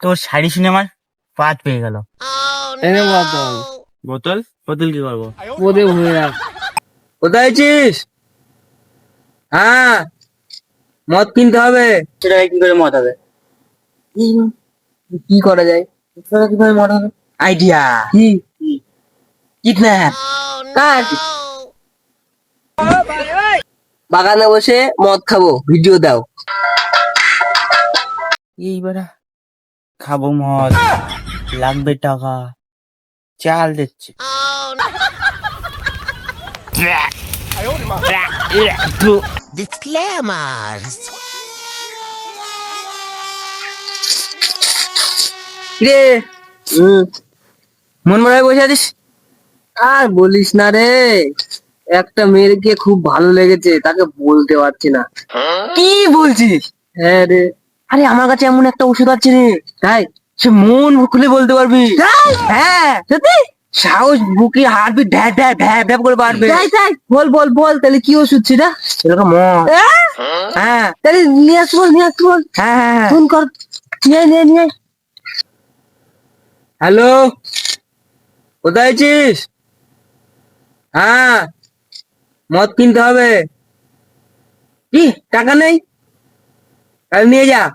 তোর শাড়ি শুনে আমার পাত পেয়ে গেল। এনে বোতল। বোতল বোতল কি করবো? বোধে ভরে রাখ। কোথায় আছিস? হ্যাঁ, মদ কিনতে হবে। সেটা কি করে মত হবে? কি- কি করা যায়? তোরা কিভাবে মদ হবে? আইডিয়া। কি? কিডন্যাপ। কার? বাগানে বসে মদ খাবো, ভিডিও দাও। এইবার খাবো মদ, লাগবে টাকা, চাল দিচ্ছে। Disclaimer. রে, মন মনে হয় বসে আছিস? আর বলিস না রে, একটা মেয়েকে খুব ভালো লেগেছে, তাকে বলতে পারছি না। কি বলছিস? হ্যাঁ রে। আরে আমার কাছে এমন একটা ওষুধ আছে রে, তাই? সে মন খুলে বলতে পারবি। তাই? হ্যাঁ, সত্যি? সাহস বুকে হার্টবিট ভ্যাপ ভ্যাপ ভ্যাপ ভ্যাপ করে বাড়বে। তাই তাই, বল বল বল, তাহলে কি ওষুধ সেটা? এরকম মদ। হ্যাঁ তাহলে নিয়ে আসবো নিয়ে আসবো। হ্যাঁ হ্যাঁ। ফোন কর, নিয়ে নিয়ে নিয়ে। হ্যালো, কোথায় আছিস? হ্যাঁ, মদ কিনতে হবে। কি, টাকা নেই? তাহলে নিয়ে যা।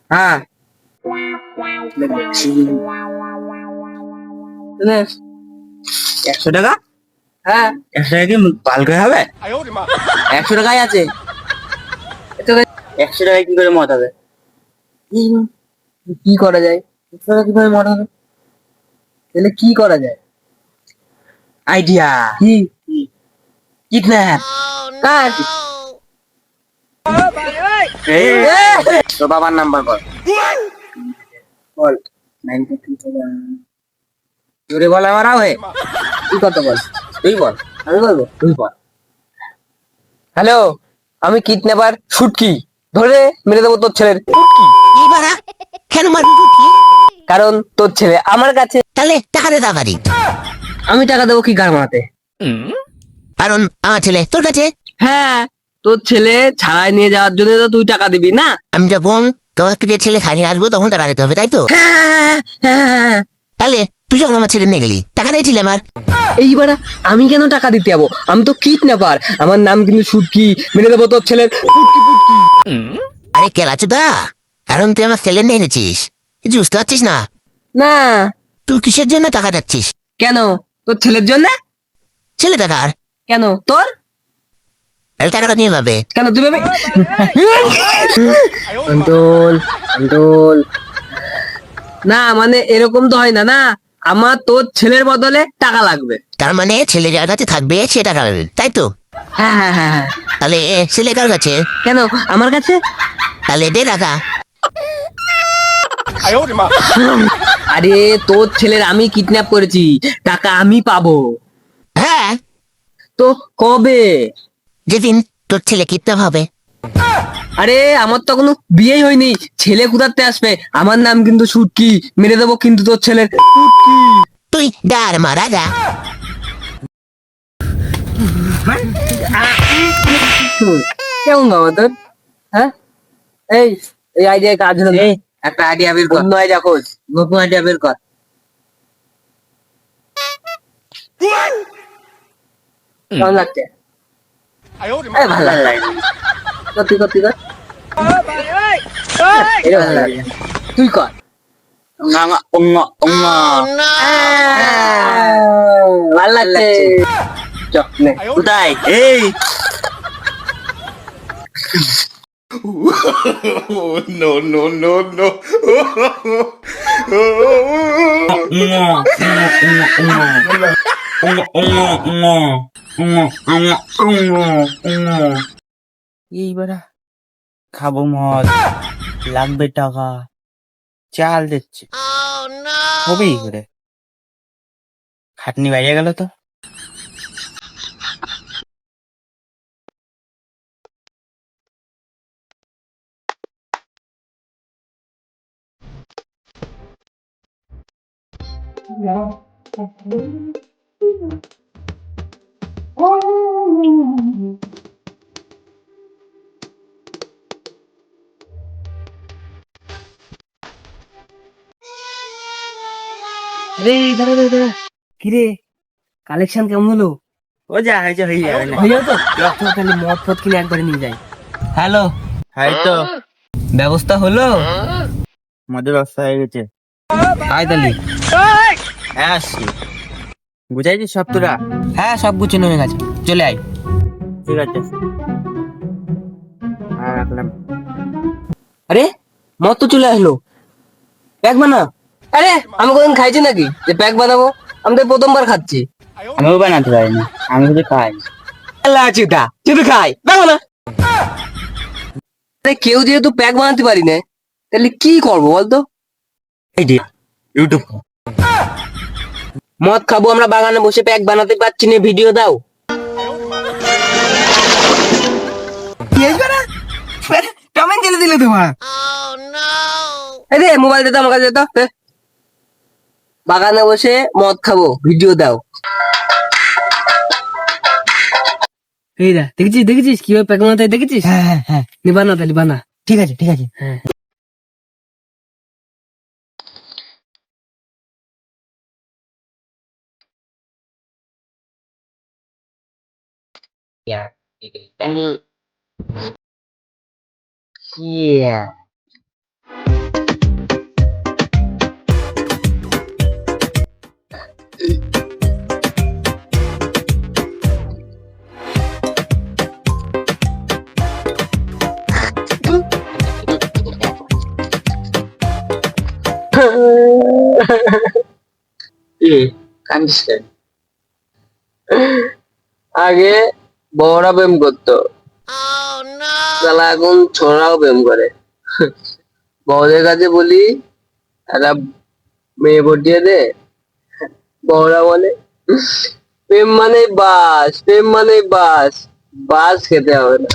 হ্যাঁ, 100 টাকা? হ্যাঁ, 100 টাকা কি পালকে হবে? 100 টাকাই আছে। 100 টাকায় কি করে মদ হবে? কি- কি করা যায়? তোরা কিভাবে মদ হবে? তাহলে কি করা যায়? আইডিয়া। কি? কিডন্যাপ। কার? তোর বাবার নাম্বার বল। বল। জোরে বল আমার হবে। তুই কত বল? তুই বল। আমি বলবো? তুই বল। হ্যালো, আমি কিডন্যাপার শুটকি, ধরে মেরে দেবো তোর ছেলের। এবারা কেন মারবি বুঝলি? কারণ তোর ছেলে আমার কাছে। তাহলে টাকা দে তাড়াতাড়ি। আমি টাকা দেবো কি গার মারাতে? কারণ আমার ছেলে তোর কাছে। হ্যাঁ, তোর ছেলে ছাড়াই নিয়ে যাওয়ার জন্য তো তুই টাকা দিবি না? আমি যখন তোকে যে ছেলে খাইয়ে আসবো তখন টাকা দিতে হবে, তাই তো? হ্যাঁ, হ্যাঁ। তাহলে তুই যখন আমার ছেলে নিয়ে গেলি টাকা দিয়েছিলি আমার। এইবার আমি কেন টাকা দিতে যাবো? আমি তো কিডন্যাপার, আমার নাম কিন্তু শুটকি, মেরে দেবো তোর ছেলের। আরে কেলাচো দা, কারণ তুই আমার ছেলে নিয়ে এনেছিস, কিছু বুঝতে পারছিস না? না। তুই কিসের জন্য টাকা যাচ্ছিস? কেন? তোর ছেলের জন্য? ছেলে টাকার কেন তোর? তাহলে টাকাটা নিয়ে যাবে। কেন তুই ভেবে? Control, control. না মানে এরকম তো হয় না, না আমার তোর ছেলের বদলে টাকা লাগবে। তার মানে ছেলে যার কাছে থাকবে সে টাকা পাবে, তাই তো? হ্যাঁ হ্যাঁ হ্যাঁ হ্যাঁ। তাহলে ছেলে কার কাছে? কেন আমার কাছে? তাহলে দে টাকা। আরে তোর ছেলের আমি কিডন্যাপ করেছি, টাকা আমি পাবো। হ্যাঁ, তো কবে? যেদিন তোর ছেলে কিডন্যাপ হবে। আরে আমার তো এখনো বিয়েই হয়নি, ছেলে কোথাতে আসবে? আমার নাম কিন্তু শুটকি, মেরে দেবো কিন্তু তোর ছেলের। তুই ডার মারা যা। কেমন বাবা তোর? হ্যাঁ, এই এই আইডিয়া কাজ হলো না। এই, একটা আইডিয়া বের কর। অন্য আইডিয়া খোঁজ। নতুন আইডিয়া বের কর। কেমন লাগছে? এই ভালো লাগে। তুই কর, তুই কর। এই ভালো লাগে। তুই কর। ভালো লাগছে। চল নে। কোথায়? এই এইবার খাবো মদ, লাগবে টাকা, চাল দিচ্ছে। হবে কি করে? খাটনি বাইরে গেল তো। রে দাঁড়া দাঁড়া দাঁড়া। কি রে কালেকশন কেমন হলো? ও যা হয়েছে হয়ে যাবে না। হয়ে যাবে তো? চল তাহলে মদ ফদ কিনে একবারে নিয়ে যাই। হ্যালো, হয়তো ব্যবস্থা হলো? মদের ব্যবস্থা হয়ে গেছে। আয় তাহলে। হ্যাঁ আসছি। বুঝাইছিস সব তোরা? হ্যাঁ সব গুছিয়ে হয়ে গেছে, চলে আয়। ঠিক আছে। হ্যাঁ রাখলাম। আরে মদ তো চলে আসলো, প্যাক বানা। আরে আমি কোনদিন খাইছি নাকি যে প্যাক বানাবো? আমি তো প্রথমবার খাচ্ছি। আমিও বানাতে পারি না, আমি শুধু খাই। আল্লাহ চিতা চিতা খাই বাবা না। আরে কেউ যেহেতু প্যাক বানাতে পারি না, তাহলে কি করবো বলতো? ইউটিউব। মদ খাবো আমরা বাগানে বসে, প্যাক বানাতে পারছি না, ভিডিও দাও। কমেন্ট জেনে দিলে তোমার। এই দে মোবাইল দে তো, আমার কাছে দে তো, দে। বাগানে বসে মদ খাবো, ভিডিও দাও। এই দা দেখেছিস দেখেছিস কিভাবে প্যাক বানাতে হয়, দেখেছিস? হ্যাঁ হ্যাঁ হ্যাঁ, বানা তাহলে বানা। ঠিক আছে ঠিক আছে। হ্যাঁ yeah. কান্দিস কেন? আগে বড়রা প্রেম করতো, শালা এখন ছোড়াও প্রেম করে। বড়দের কাছে বলি একটা মেয়ে পটিয়ে দে, বড়রা বলে প্রেম মানে বাস, প্রেম মানে বাস, বাস খেতে হবে না।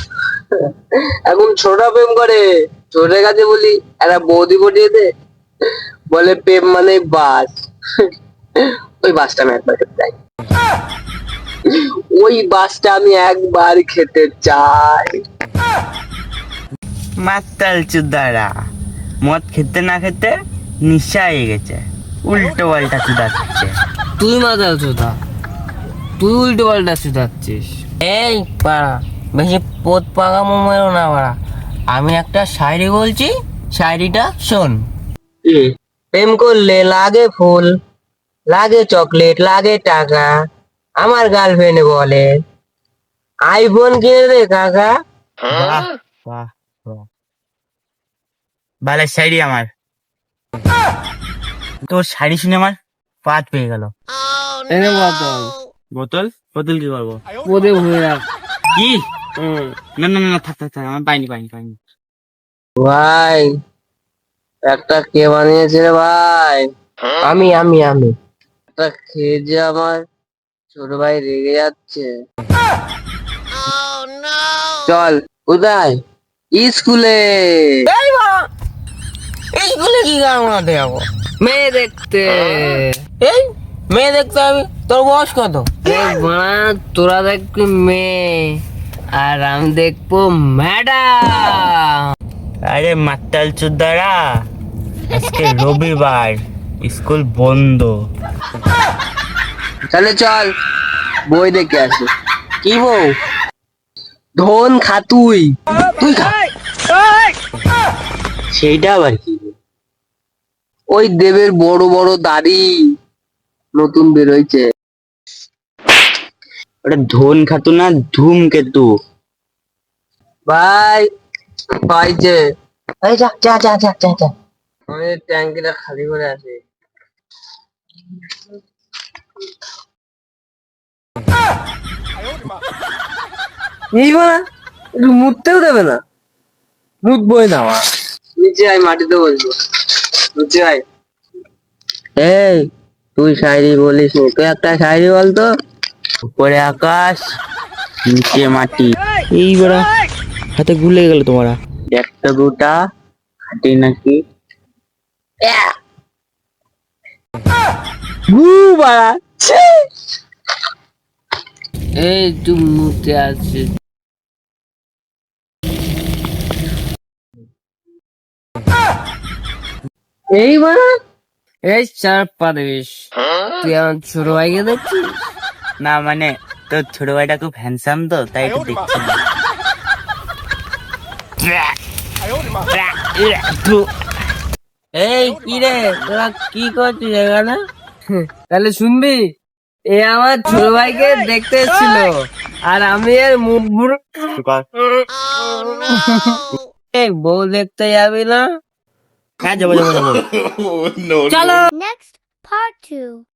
এখন ছোটরা প্রেম করে, ছোটের কাছে বলি একটা বৌদি পটিয়ে দে, বলে প্রেম মানে বাস। ওই বাসটা আমি একবার খেতে চাই, ওই বাসটা আমি একবার খেতে চাই। মাতাল চুদারা, মদ খেতে না খেতে নিশা হয়ে গেছে, উল্টো পাল্টা চুদাচ্ছে। তুই মাতাল চোদা, তুই উল্টো পাল্টা চুদাচ্ছিস। এই পাড়া বেশি পোত পাকামো মেরো না পাড়া, আমি একটা শায়রি বলছি, শায়রিটা শোন। প্রেম করলে লাগে ফুল, লাগে চকলেট, লাগে টাকা, আমার গার্লফ্রেন্ড বলে আইফোন কিনে দে কাকা। বাহ বাহ বাহ, ভালো শাড়ি আমার। তোর শাড়ি শুনে আমার পাত পেয়ে গেল। এনে বোতল, বোতল? বোতল কি করবো? বোধে ভরে রাখ। কি? না না না, থাক থাক থাক, আমার পাইনি পাইনি পাইনি। ভাই একটা কে বানিয়েছে রে ভাই? আমি আমি আমি একটা খেয়ে যে আমার ছোট ভাই রেগে যাচ্ছে। চল কোথায়? স্কুলে। স্কুলে কি কামড়াতে যাবো? মেয়ে দেখতে। এই মেয়ে দেখতে হবে? তোর বয়স কত? তোরা দেখবি মেয়ে আর আমি দেখবো ম্যাডাম। আরে মাতাল চুদারা, আজকে রবিবার, স্কুল বন্ধ। তাহলে চল বই দেখে আসি। কি বউ? ধন খা তুই, তুই খা। সেইটা আবার কি? ওই দেবের বড় বড় দাড়ি নতুন বেরোইছে। ওটা ধন খাতু না, ধূমকেতু। ভাই পাইছে। এই যা যা যা যা যা যা, আমি ট্যাঙ্কিটা খালি করে আসি। এইবার একটু মুততেও দেবে না, মুতবই না। আমার নিচে আয়, মাটিতে বলবো, নিচে আয়। এই তুই শায়রি বলিস নি, তুই একটা শায়রি বলতো। উপরে আকাশ, নিচে মাটি, এই বড়া হাতে গুলে গেল তোমারা। একটা দুটা খাটি নাকি। বাড়া এই তুই মুতে আসছিস। এই বাড়া এই চার পারিস, তুই আমার ছোট ভাইকে দেখছিস? না মানে তোর ছোট ভাইটা খুব হ্যান্ডসাম তো তাই একটু দেখছি না। এই কি রে, তোরা কি করছিস এখানে? তাহলে শুনবি, এ আমার ছোট ভাইকে দেখতে এসেছিল, আর আমি এর মুখ এই বউ দেখতে যাবি না? হ্যাঁ যাবো যাবো যাবো। চলো। Next, part 2.